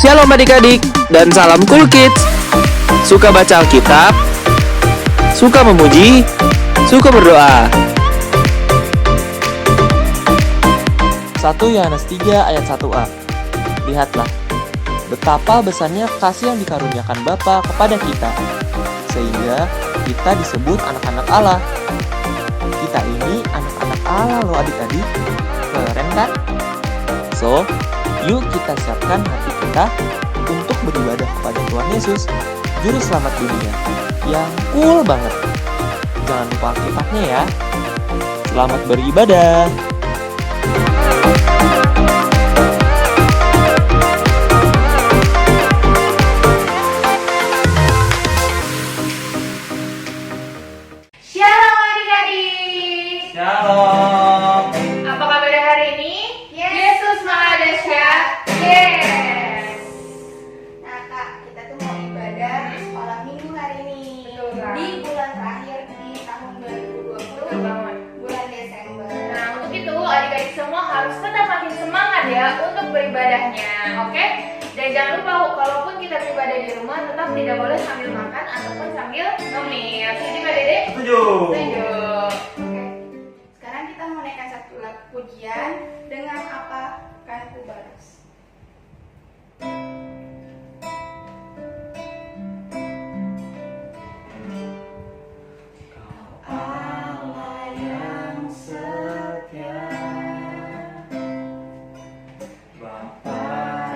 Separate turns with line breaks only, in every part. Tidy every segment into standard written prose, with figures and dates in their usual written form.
Shalom adik-adik dan salam Cool Kids. Suka baca Alkitab? Suka memuji? Suka berdoa? 1 Yohanes 3 ayat 1a. Lihatlah, betapa besarnya kasih yang dikaruniakan Bapa kepada kita, sehingga kita disebut anak-anak Allah. Kita ini anak-anak Allah loh adik-adik. Keren kan? So, yuk kita siapkan hati kita untuk beribadah kepada Tuhan Yesus, Juru Selamat dunia, yang cool banget. Jangan lupa Alkitabnya ya. Selamat beribadah.
Shalom adik-adik.
Shalom.
Apa kabar hari ini? Yesus Maha Dahsyat. Yes.
Nah Kak, kita tuh mau ibadah sekolah minggu hari ini.
Betul, Kak.
Di bulan terakhir di tahun 2020,
Betul banget.
bulan Desember.
Nah, untuk itu adik-adik semua harus tetap makin semangat ya untuk beribadahnya, oke? Dan jangan lupa, kalaupun kita beribadah di rumah, tetap tidak boleh sambil makan ataupun sambil ngemil. Setuju Kak Dede?
Setuju.
Setuju.
Oke. Sekarang kita mau naikkan satu lagu pujian dengan apa kan ku balas.
Allah yang setia, Bapa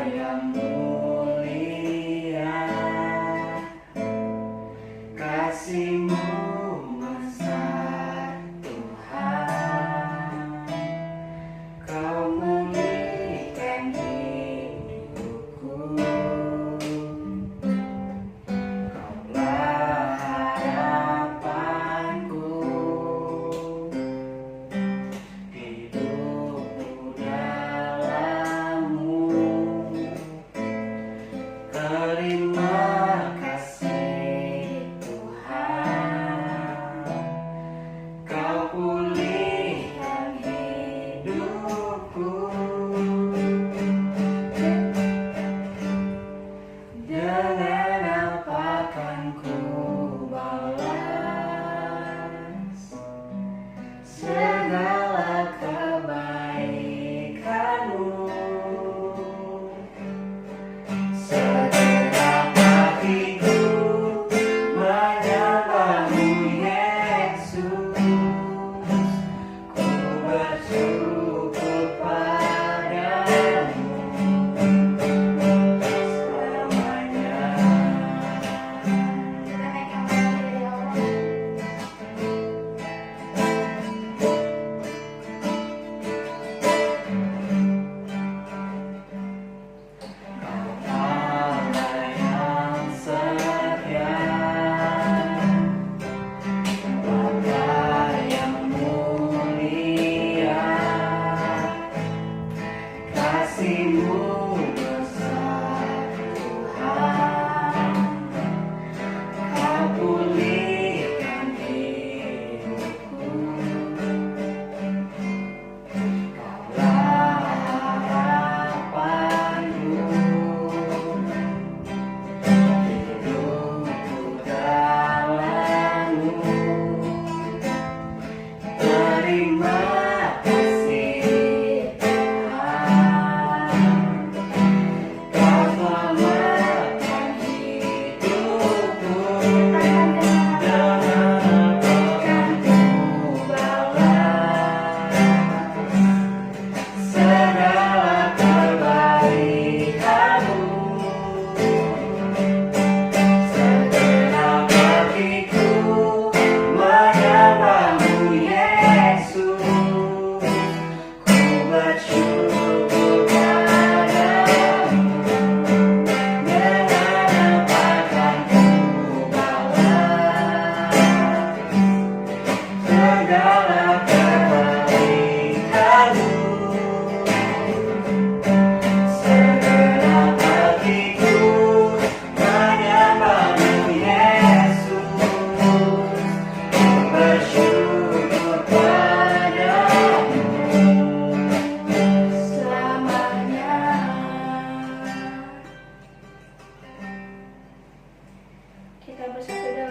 yang mulia, kasih-Mu besar Tuhan, Kau mulihkan hidup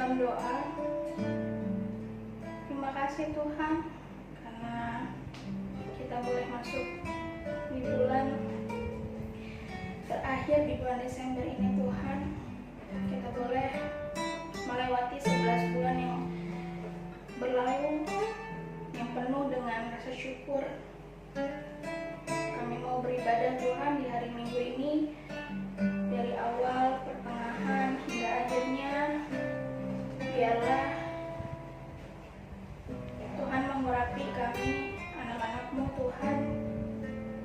dalam doa. Terima kasih Tuhan karena kita boleh masuk di bulan terakhir di bulan Desember ini Tuhan. Kita boleh melewati 11 bulan yang berlalu yang penuh dengan rasa syukur. Kami mau beribadah Tuhan di hari Minggu ini, dari awal, pertengahan, hingga akhirnya. Biarlah Tuhan mengurapi kami, anak-anak-Mu Tuhan,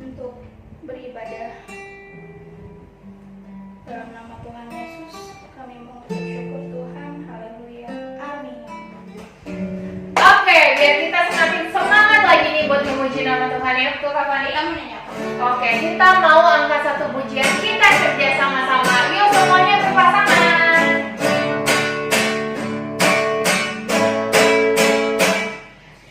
untuk beribadah. Dalam nama Tuhan Yesus, kami mengucap syukur Tuhan. Haleluya. Amin.
Oke, biar kita semakin semangat lagi nih buat memuji nama Tuhan ya. Betul Kak Fani?
Amin ya.
Oke, kita mau angkat satu pujian, kita kerja sama-sama. Yuk semuanya berpasangan.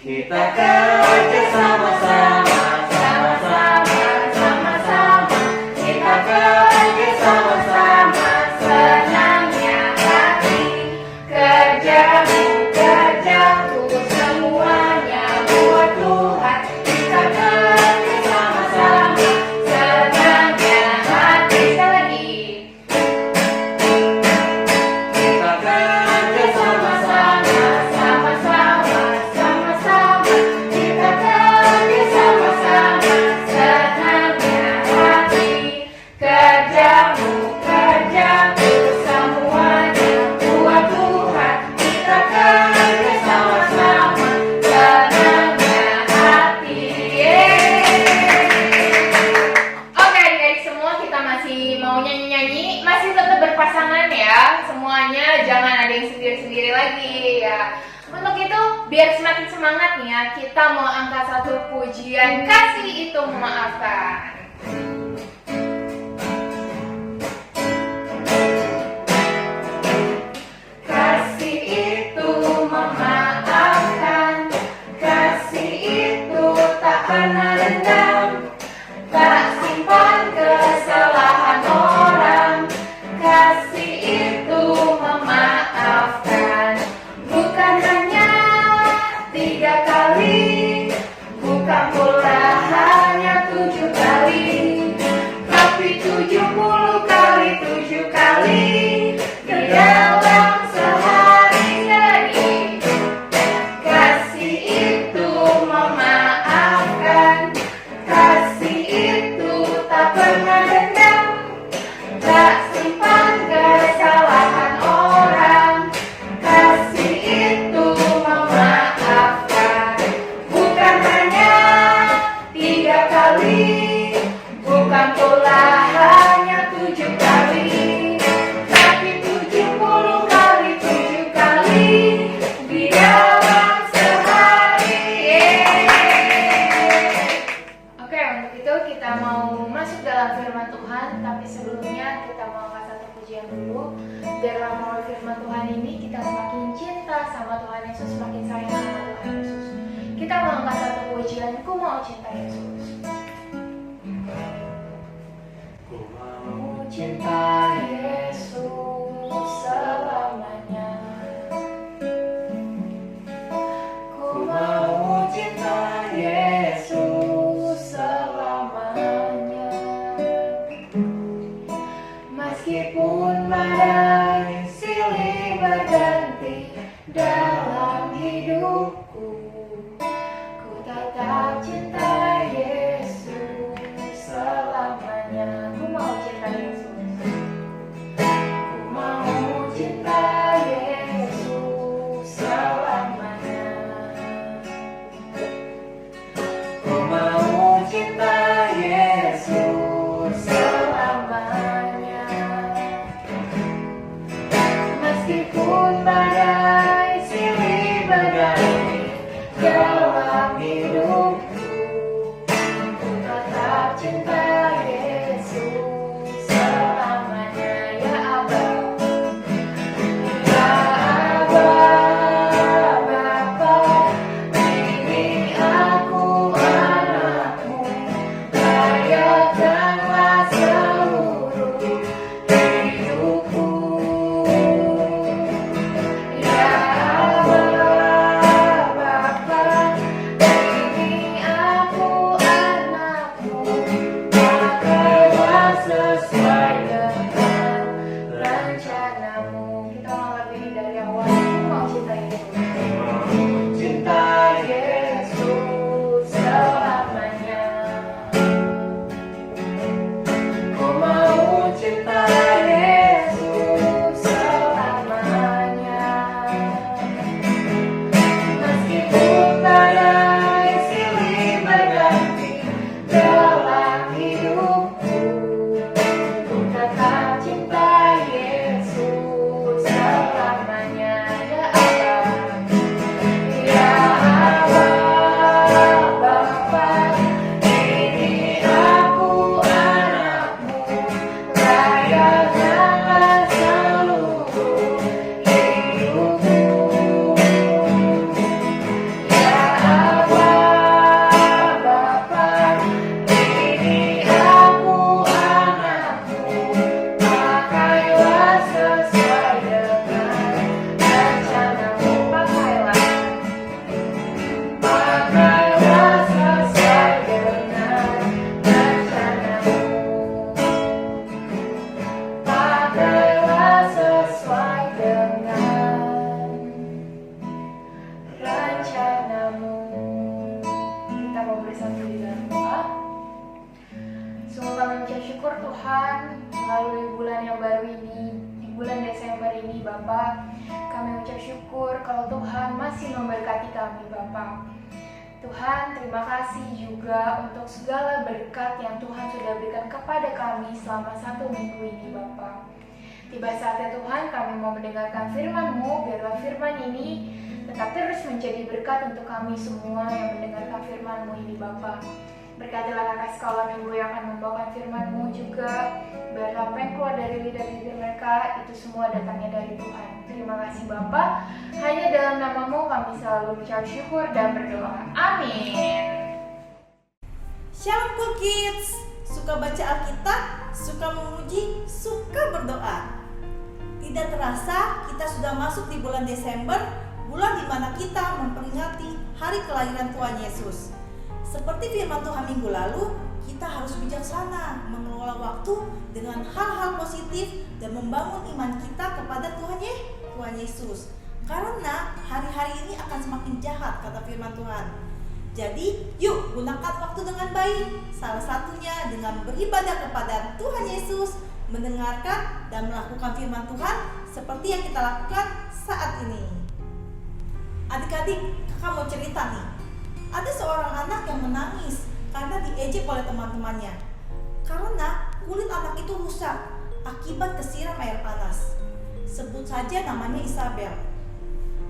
Kita kerja sama-sama, sama-sama, sama-sama. Kita kerja sama-sama,
Senangnya hati, kerjamu, kerjaku, semuanya buat Tuhan. Kita kerja sama-sama, senangnya hati. Sekali lagi.
kita kerja sama-sama,
Sama-sama, sama-sama. Kita kerja sama-sama, senangnya hati, kerjamu, kerjaku, semuanya buat Tuhan. Kita kerja sama-sama, senangnya hati. Oke adik-adik semua, kita masih mau nyanyi-nyanyi, masih tetap berpasangan ya semuanya, jangan ada yang sendiri-sendiri lagi ya. Untuk itu biar semakin semangat nih ya, kita mau angkat satu pujian, kasih itu memaafkan. Kasih itu memaafkan, kasih itu tak pernah dendam, tak simpan kesalahan orang. Kasih itu memaafkan, bukan hanya 3 kali, bukan pula hanya 7 kali, tapi 70 kali 7 kali di dalam sehari. Lagi kasih itu memaafkan, kasih itu tak pernah dendam, tak simpan kesalahan orang. Kasih itu memaafkan, bukan hanya 3 kali, bukan pula hanya 7 kali, tapi 70 kali 7 kali di dalam sehari. Oke, untuk itu kita mau masuk dalam firman Tuhan, tapi sebelumnya kita mau angkat satu pujian dulu. Biarlah melalui firman Tuhan ini kita semakin cinta sama Tuhan Yesus, semakin sayang sama Tuhan Yesus. Kita mau angkat satu pujian, ku mau cinta Yesus.
ku mau
Ku cinta Yesus selamanya. Ku mau cinta Yesus selamanya. Meskipun badai silih berganti dalam hidupku, ku tetap cinta Yesus selamanya. Ku mau cinta Yesus. Ku mau cinta Yesus selamanya.
ku mau cinta Yesus
Selamanya. Meskipun di bulan Desember ini Bapak. Kami ucap syukur kalau Tuhan masih memberkati kami Bapak. Tuhan, terima kasih juga untuk segala berkat yang Tuhan sudah berikan kepada kami selama 1 minggu ini Bapak. Tiba saatnya Tuhan, kami mau mendengarkan firman-Mu, biarlah firman ini tetap terus menjadi berkat untuk kami semua yang mendengarkan firman-Mu ini Bapak. Berkatilah kakak sekolah minggu yang akan membawakan firman-Mu juga. Biarlah apa yang keluar dari lidah-lidah mereka itu semua datangnya dari Tuhan. Terima kasih Bapak. Hanya dalam nama-Mu kami selalu mengucap syukur dan berdoa. Amin.
Shalom Cool Kids, suka baca Alkitab, suka memuji, suka berdoa. Tidak terasa kita sudah masuk di bulan Desember, bulan di mana kita memperingati hari kelahiran Tuhan Yesus. Seperti firman Tuhan minggu lalu, kita harus bijaksana mengelola waktu dengan hal-hal positif dan membangun iman kita kepada Tuhan Yesus. Karena hari-hari ini akan semakin jahat, kata firman Tuhan. Jadi, yuk gunakan waktu dengan baik. Salah satunya dengan beribadah kepada Tuhan Yesus, mendengarkan dan melakukan firman Tuhan seperti yang kita lakukan saat ini. Adik-adik, kakak mau cerita nih. Ada seorang anak yang menangis karena diejek oleh teman-temannya. Karena kulit anak itu rusak akibat kesiram air panas. Sebut saja namanya Isabel.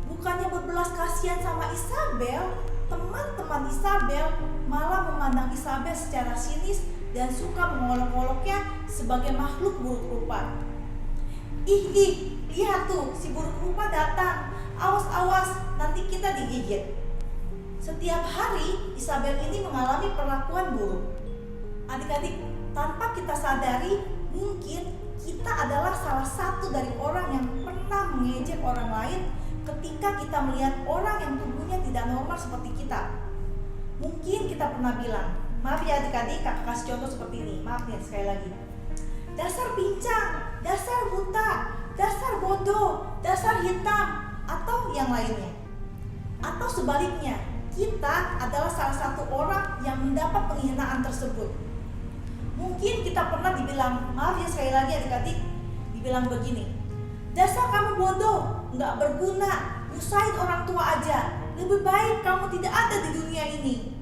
Bukannya berbelas kasihan sama Isabel, teman-teman Isabel malah memandang Isabel secara sinis dan suka mengolok-oloknya sebagai makhluk buruk rupa. Ih, lihat tuh si buruk rupa datang. Awas, nanti kita digigit. Setiap hari Isabel ini mengalami perlakuan buruk. Adik-adik, tanpa kita sadari, mungkin kita adalah salah satu dari orang yang pernah mengejek orang lain ketika kita melihat orang yang tubuhnya tidak normal seperti kita. Mungkin kita pernah bilang, maaf ya adik-adik, kakak kasih contoh seperti ini. Maaf ya sekali lagi. Dasar pincang, dasar buta, dasar bodoh, dasar hitam, atau yang lainnya. Atau sebaliknya, kita adalah salah satu orang yang mendapat penghinaan tersebut. Mungkin kita pernah dibilang, maaf ya sekali lagi adik-adik, dibilang begini, dasar kamu bodoh, nggak berguna, nyusahin orang tua aja, lebih baik kamu tidak ada di dunia ini.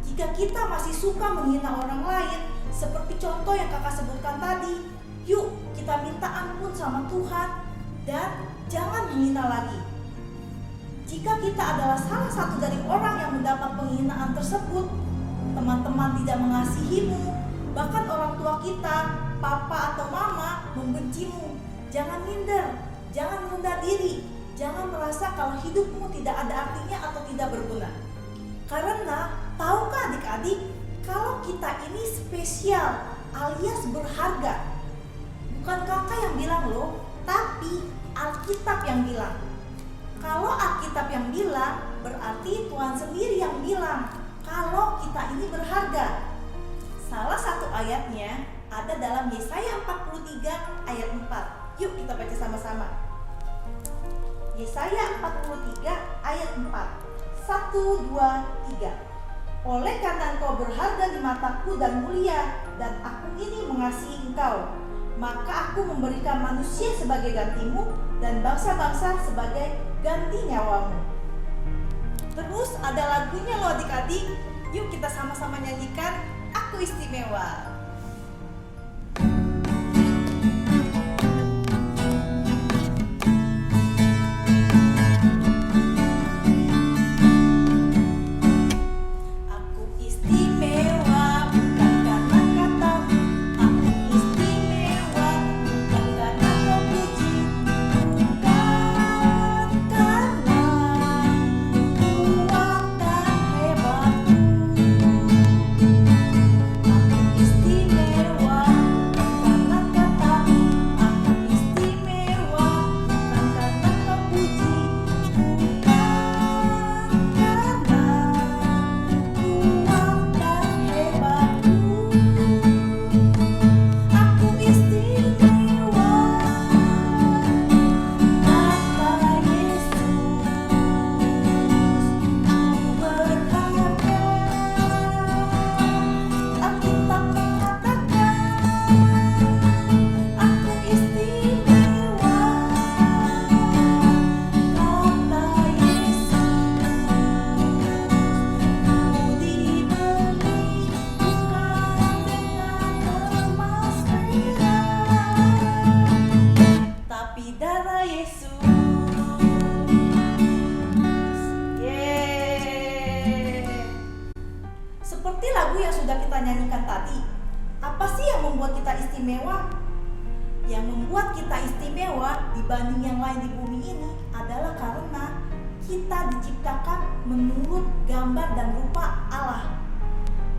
Jika kita masih suka menghina orang lain, seperti contoh yang kakak sebutkan tadi, yuk kita minta ampun sama Tuhan dan jangan menghina lagi. Jika kita adalah salah satu dari orang yang mendapat penghinaan tersebut, teman-teman tidak mengasihimu, bahkan orang tua kita, papa atau mama membencimu, jangan minder, jangan rendah diri, jangan merasa kalau hidupmu tidak ada artinya atau tidak berguna. Karena tahukah adik-adik, kalau kita ini spesial alias berharga. Bukan kakak yang bilang loh, tapi Alkitab yang bilang. Kalau Alkitab yang bilang, berarti Tuhan sendiri yang bilang kalau kita ini berharga. Salah satu ayatnya ada dalam Yesaya 43 ayat 4. Yuk kita baca sama-sama. Yesaya 43 ayat 4. 1, 2, 3. Oleh karena engkau berharga di mataku dan mulia, dan aku ini mengasihi engkau, maka aku memberikan manusia sebagai gantimu dan bangsa-bangsa sebagai ganti nyawamu. Terus ada lagunya loh adik-adik. Yuk kita sama-sama nyanyikan Aku Istimewa. Aku istimewa bukan karena katamu, aku istimewa bukan karena kau puji, bukan karena kuat dan hebatku. Aku istimewa istimewa? Yang membuat kita istimewa dibanding yang lain di bumi ini adalah karena kita diciptakan menurut gambar dan rupa Allah.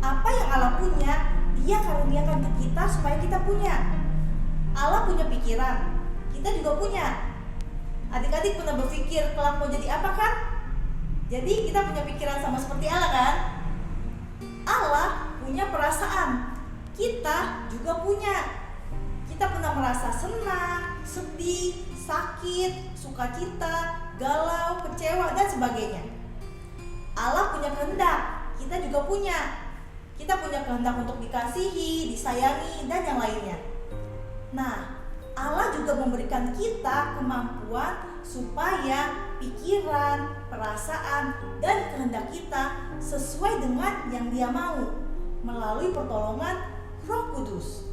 Apa yang Allah punya, Dia karuniakan ke kita supaya kita punya. Allah punya pikiran, kita juga punya. Adik-adik pernah berpikir kelak mau jadi apa kan? Jadi kita punya pikiran sama seperti Allah kan? Allah punya perasaan, kita juga punya. Kita pernah merasa senang, sedih, sakit, sukacita, galau, kecewa, dan sebagainya. Allah punya kehendak, kita juga punya. Kita punya kehendak untuk dikasihi, disayangi, dan yang lainnya. Nah, Allah juga memberikan kita kemampuan supaya pikiran, perasaan, dan kehendak kita sesuai dengan yang Dia mau melalui pertolongan Roh Kudus.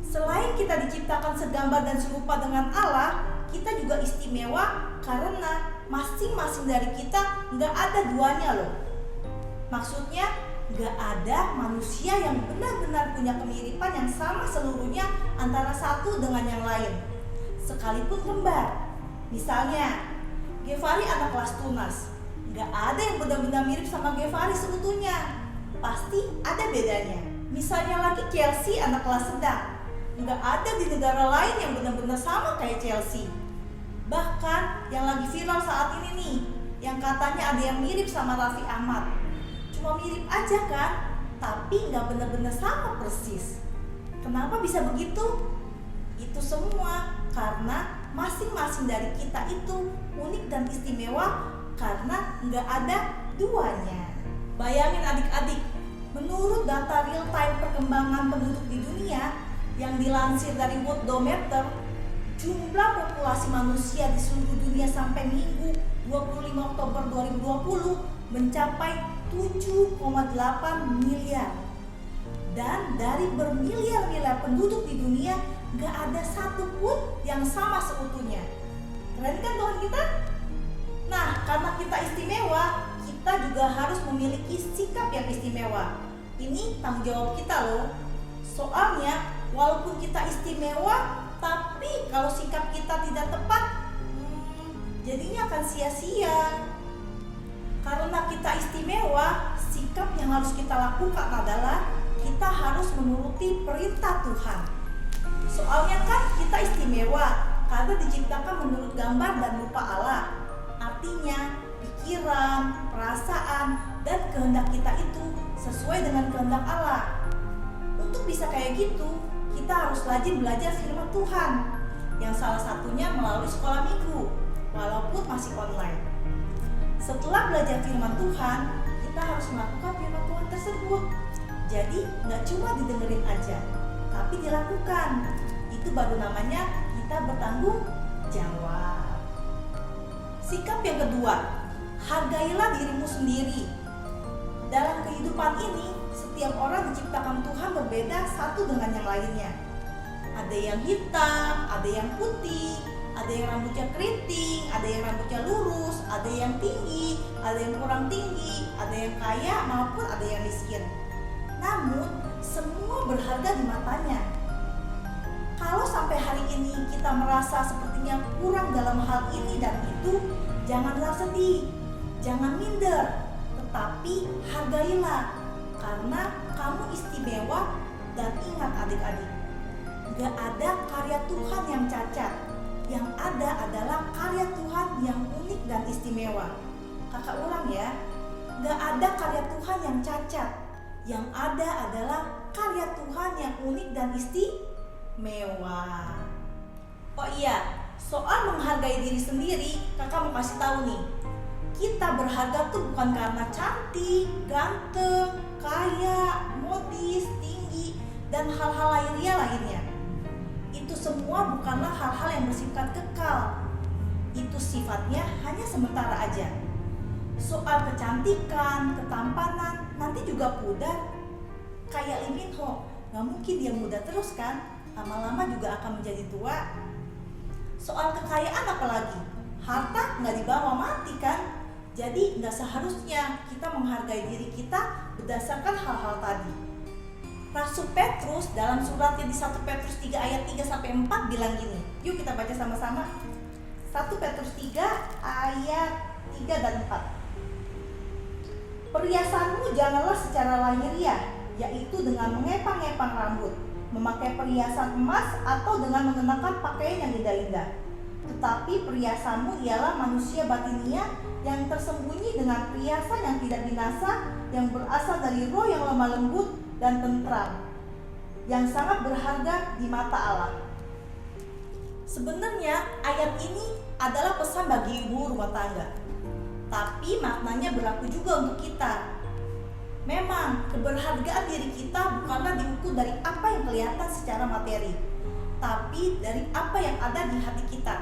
Selain kita diciptakan segambar dan serupa dengan Allah, kita juga istimewa karena masing-masing dari kita nggak ada duanya loh. Maksudnya nggak ada manusia yang benar-benar punya kemiripan yang sama seluruhnya antara satu dengan yang lain, sekalipun kembar. Misalnya, Gefari anak kelas tunas, nggak ada yang benar-benar mirip sama Gefari seutuhnya. Pasti ada bedanya. Misalnya lagi Chelsea anak kelas sedang, nggak ada di negara lain yang benar-benar sama kayak Chelsea. Bahkan yang lagi viral saat ini nih, yang katanya ada yang mirip sama Raffi Ahmad. Cuma mirip aja kan, tapi nggak benar-benar sama persis. Kenapa bisa begitu? Itu semua karena masing-masing dari kita itu unik dan istimewa karena nggak ada duanya. Bayangin adik-adik, menurut data real time perkembangan penduduk di dunia yang dilansir dari Worldometer, jumlah populasi manusia di seluruh dunia sampai Minggu 25 Oktober 2020 mencapai 7,8 miliar. Dan dari bermiliar-miliar penduduk di dunia, gak ada satupun yang sama seutuhnya. Keren kan Tuhan kita? Nah, karena kita istimewa, kita juga harus memiliki sikap yang istimewa. Ini tanggung jawab kita loh. Soalnya, walaupun kita istimewa, tapi kalau sikap kita tidak tepat, jadinya akan sia-sia. Karena kita istimewa, sikap yang harus kita lakukan adalah kita harus menuruti perintah Tuhan. Soalnya kan kita istimewa karena diciptakan menurut gambar dan rupa Allah. Artinya pikiran, perasaan, dan kehendak kita itu sesuai dengan kehendak Allah. Untuk bisa kayak gitu, kita harus rajin belajar firman Tuhan, yang salah satunya melalui sekolah minggu, walaupun masih online. Setelah belajar firman Tuhan, kita harus melakukan firman Tuhan tersebut. Jadi nggak cuma didengerin aja, tapi dilakukan. Itu baru namanya kita bertanggung jawab. Sikap yang kedua, hargailah dirimu sendiri. Dalam kehidupan ini, setiap orang diciptakan Tuhan berbeda satu dengan yang lainnya. Ada yang hitam, ada yang putih, ada yang rambutnya keriting, ada yang rambutnya lurus, ada yang tinggi, ada yang kurang tinggi, ada yang kaya maupun ada yang miskin. Namun, semua berharga di matanya. Kalau sampai hari ini kita merasa sepertinya kurang dalam hal ini dan itu, janganlah sedih, jangan minder, tetapi hargailah, karena kamu istimewa. Dan ingat adik-adik, gak ada karya Tuhan yang cacat. Yang ada adalah karya Tuhan yang unik dan istimewa. Kakak ulang ya, gak ada karya Tuhan yang cacat. Yang ada adalah karya Tuhan yang unik dan istimewa. Oh iya, soal menghargai diri sendiri, kakak mau kasih tahu nih. Kita berharga tuh bukan karena cantik, ganteng, kaya, modis, tinggi, dan hal-hal lainnya. Itu semua bukanlah hal-hal yang bersifat kekal. Itu sifatnya hanya sementara aja. Soal kecantikan, ketampanan, nanti juga pudar. Kayak Lee Min Ho, gak mungkin dia muda terus kan? Lama-lama juga akan menjadi tua. Soal kekayaan apalagi, harta gak dibawa mati kan? Jadi gak seharusnya kita menghargai diri kita berdasarkan hal-hal tadi. Rasul Petrus dalam suratnya di 1 Petrus 3 ayat 3-4 bilang gini. Yuk kita baca sama-sama. 1 Petrus 3 ayat 3 dan 4. Perhiasanmu janganlah secara lahiriah, yaitu dengan mengepang-epang rambut, memakai perhiasan emas atau dengan mengenakan pakaian yang indah-indah. Tetapi perhiasanmu ialah manusia batinia yang tersembunyi dengan perhiasan yang tidak binasa, yang berasal dari roh yang lemah lembut dan tentram, yang sangat berharga di mata Allah. Sebenarnya ayat ini adalah pesan bagi ibu rumah tangga, tapi maknanya berlaku juga untuk kita. Memang keberhargaan diri kita bukanlah diukur dari apa yang kelihatan secara materi, tapi dari apa yang ada di hati kita,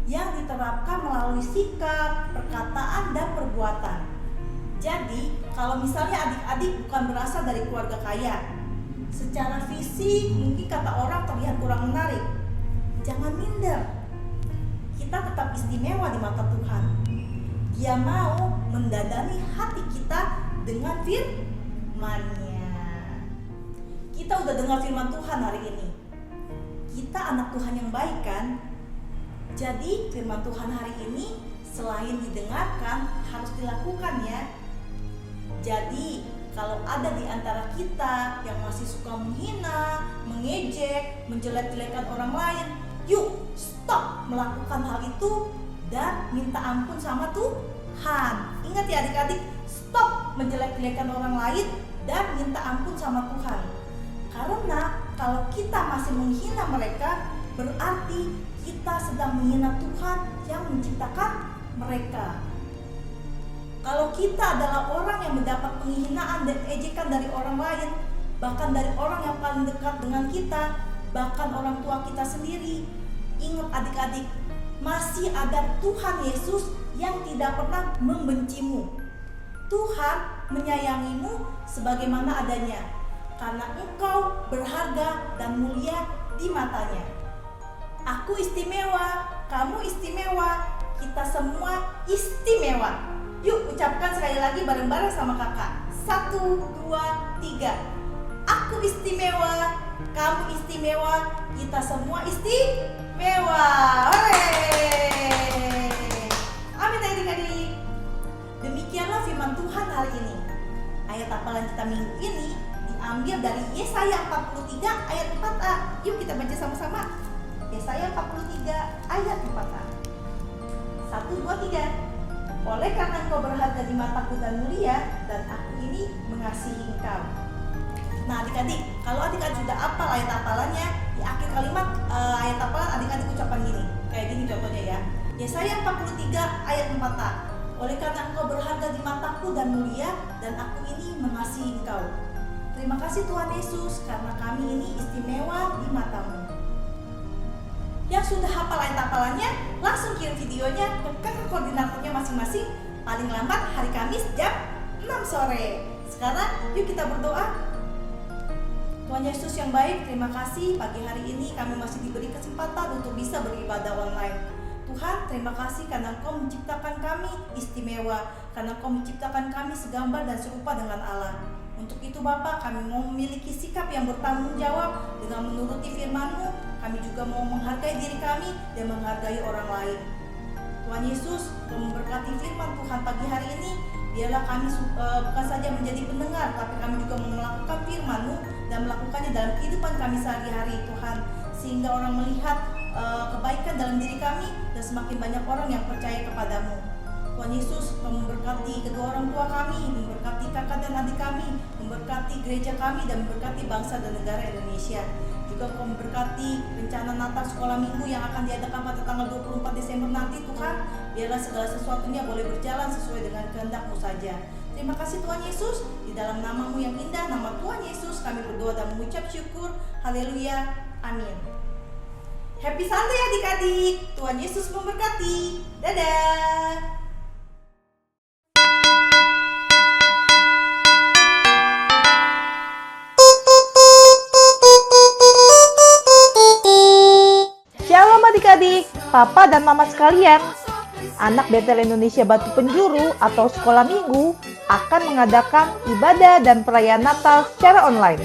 yang diterapkan melalui sikap, perkataan, dan perbuatan. Jadi, kalau misalnya adik-adik bukan berasal dari keluarga kaya, secara fisik mungkin kata orang terlihat kurang menarik, jangan minder. Kita tetap istimewa di mata Tuhan. Dia mau mendadani hati kita dengan firman-Nya. Kita udah dengar firman Tuhan hari ini. Kita anak Tuhan yang baik kan? Jadi firman Tuhan hari ini selain didengarkan harus dilakukan ya. Jadi kalau ada di antara kita yang masih suka menghina, mengejek, menjelek-jelekan orang lain, yuk stop melakukan hal itu dan minta ampun sama Tuhan. Ingat ya adik-adik, stop menjelek-jelekan orang lain dan minta ampun sama Tuhan. Karena kalau kita masih menghina mereka, berarti kita sedang menghina Tuhan yang menciptakan mereka. Kalau kita adalah orang yang mendapat penghinaan dan ejekan dari orang lain, bahkan dari orang yang paling dekat dengan kita, bahkan orang tua kita sendiri, ingat adik-adik, masih ada Tuhan Yesus yang tidak pernah membencimu. Tuhan menyayangimu sebagaimana adanya, karena engkau berharga dan mulia di matanya. Aku istimewa, kamu istimewa, kita semua istimewa. Yuk ucapkan sekali lagi bareng-bareng sama kakak. 1, 2, 3. Aku istimewa, kamu istimewa, kita semua istimewa. Hore! Amin adik-adik. Demikianlah firman Tuhan hari ini. Ayat hafalan kita minggu ini diambil dari Yesaya 43 ayat 4a. Yuk kita baca sama-sama. Yesaya 43 ayat 4a. 1, 2, 3. Oleh karena engkau berharga di mataku dan mulia, dan aku ini mengasihi engkau. Nah adik-adik, kalau adik-adik sudah hafal ayat hafalannya, di akhir kalimat ayat hafalan adik-adik ucapan gini. Kayak gini contohnya ya. Yesaya 43 ayat 4a. Oleh karena engkau berharga di mataku dan mulia, dan aku ini mengasihi engkau. Terima kasih Tuhan Yesus, karena kami ini istimewa di matamu. Yang sudah hafal ayat hafalannya, langsung kirim videonya ke kakak koordinatornya masing-masing, paling lambat hari Kamis jam 6 sore. Sekarang yuk kita berdoa. Tuhan Yesus yang baik, terima kasih pagi hari ini kami masih diberi kesempatan untuk bisa beribadah online. Tuhan, terima kasih karena Engkau menciptakan kami istimewa, karena Engkau menciptakan kami segambar dan serupa dengan Allah. Untuk itu Bapa, kami mau memiliki sikap yang bertanggung jawab dengan menuruti firman-Mu. Kami juga mau menghargai diri kami dan menghargai orang lain. Tuhan Yesus, Kau memberkati firman Tuhan pagi hari ini. Biarlah kami bukan saja menjadi pendengar, tapi kami juga mau melakukan firman-Mu dan melakukannya dalam kehidupan kami sehari-hari Tuhan. Sehingga orang melihat kebaikan dalam diri kami dan semakin banyak orang yang percaya kepadamu. Tuhan Yesus, Kau memberkati kedua orang tua kami, memberkati kakak dan adik kami, memberkati gereja kami dan memberkati bangsa dan negara Indonesia. Juga Kau memberkati rencana Natal sekolah minggu yang akan diadakan pada tanggal 24 Desember nanti Tuhan. Biarlah segala sesuatunya boleh berjalan sesuai dengan kehendak-Mu saja. Terima kasih Tuhan Yesus, di dalam nama-Mu yang indah, nama Tuhan Yesus kami berdoa dan mengucap syukur. Haleluya, amin. Happy Sunday adik-adik, Tuhan Yesus memberkati. Dadah.
Shalom adik-adik, papa dan mama sekalian. Anak Betel Indonesia Batu Penjuru atau Sekolah Minggu akan mengadakan ibadah dan perayaan Natal secara online.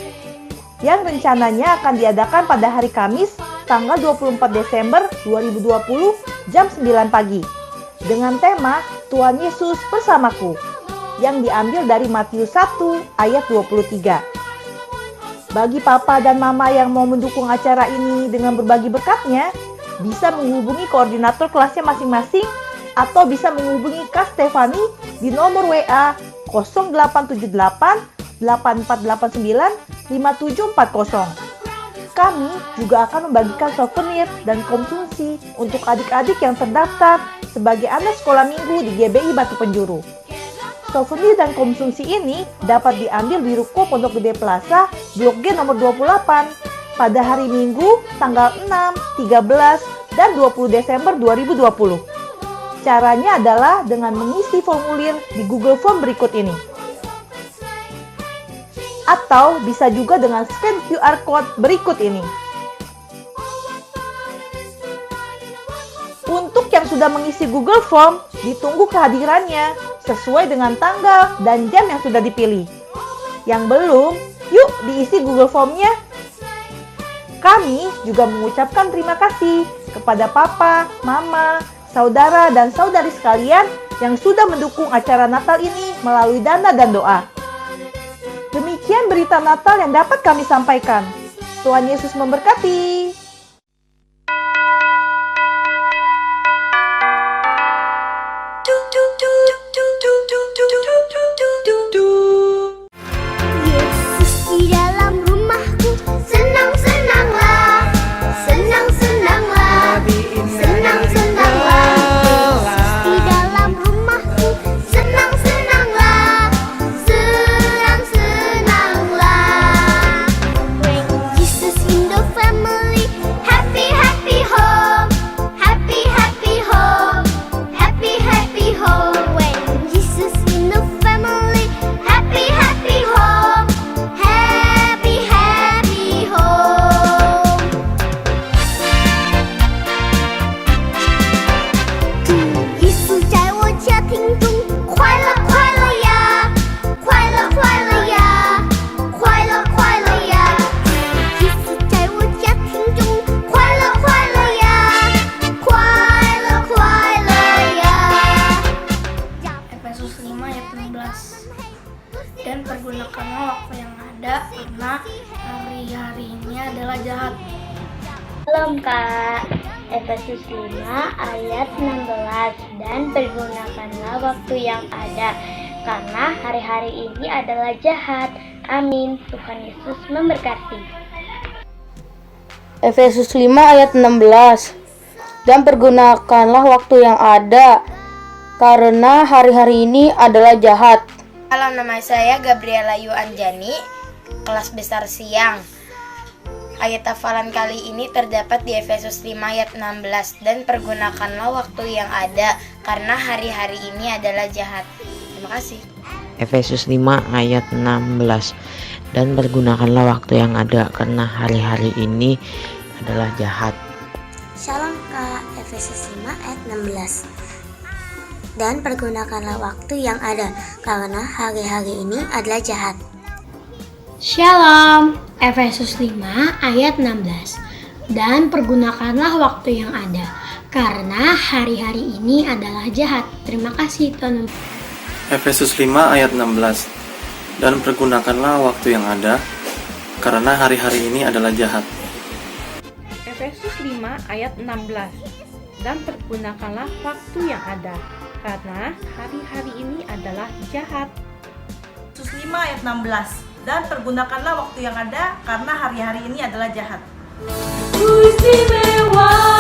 yang rencananya akan diadakan pada hari Kamis tanggal 24 Desember 2020 jam 9 pagi dengan tema Tuhan Yesus bersamaku yang diambil dari Matius 1 ayat 23. Bagi papa dan mama yang mau mendukung acara ini dengan berbagi berkatnya, bisa menghubungi koordinator kelasnya masing-masing atau bisa menghubungi Kak Stefani di nomor WA 0878 8489 5740. Kami juga akan membagikan souvenir dan konsumsi untuk adik-adik yang terdaftar sebagai anak sekolah minggu di GBI Batu Penjuru. Souvenir dan konsumsi ini dapat diambil di Ruko Pondok Gede Plaza, Blok G nomor 28 pada hari Minggu tanggal 6, 13, dan 20 Desember 2020. Caranya adalah dengan mengisi formulir di Google Form berikut ini. Atau bisa juga dengan scan QR Code berikut ini. Untuk yang sudah mengisi Google Form, ditunggu kehadirannya sesuai dengan tanggal dan jam yang sudah dipilih. Yang belum, yuk diisi Google Form-nya. Kami juga mengucapkan terima kasih kepada papa, mama, saudara, dan saudari sekalian yang sudah mendukung acara Natal ini melalui dana dan doa. Demikian berita Natal yang dapat kami sampaikan. Tuhan Yesus memberkati.
Yesus di dalam rumahku, senang-senanglah, senang-senanglah, senang-senanglah. Yesus di dalam rumahku, senang-senanglah, senang-senanglah. When Jesus in the family, happy happy home, happy happy home, happy happy home. When Jesus in the family, happy happy home, happy happy home. 主耶稣在我家庭中，快乐快乐呀，快乐快乐呀，快乐快乐呀。主耶稣在我家庭中，快乐快乐呀，快乐快乐呀。
Efesus 5 ayat 16. Dan pergunakanlah waktu yang ada karena hari-hari ini adalah jahat.
Salam Kak, Efesus 5 ayat 16. Dan pergunakanlah waktu yang ada karena hari-hari ini adalah jahat. Amin. Tuhan Yesus memberkati.
Efesus 5 ayat 16. Dan pergunakanlah waktu yang ada karena hari-hari ini adalah jahat.
Halo, nama saya Gabriela Yu Anjani, kelas besar siang. Ayat hafalan kali ini terdapat di Efesus 5 ayat 16. Dan pergunakanlah waktu yang ada karena hari-hari ini adalah jahat. Terima kasih.
Efesus 5 ayat 16. Dan pergunakanlah waktu yang ada karena hari-hari ini adalah jahat.
Shalom Kak, Efesus 5 ayat 16. Dan pergunakanlah waktu yang ada karena hari-hari ini adalah jahat.
Shalom, Efesus 5 ayat 16. Dan pergunakanlah waktu yang ada karena hari-hari ini adalah jahat. Terima kasih Tuhan.
Efesus 5 ayat 16. Dan pergunakanlah waktu yang ada karena hari-hari ini adalah jahat.
Efesus 5 ayat 16. Dan pergunakanlah waktu yang ada karena hari-hari ini adalah jahat.
Efesus 5 ayat 16. Dan pergunakanlah waktu yang ada karena hari-hari ini adalah jahat.
Ku istimewa.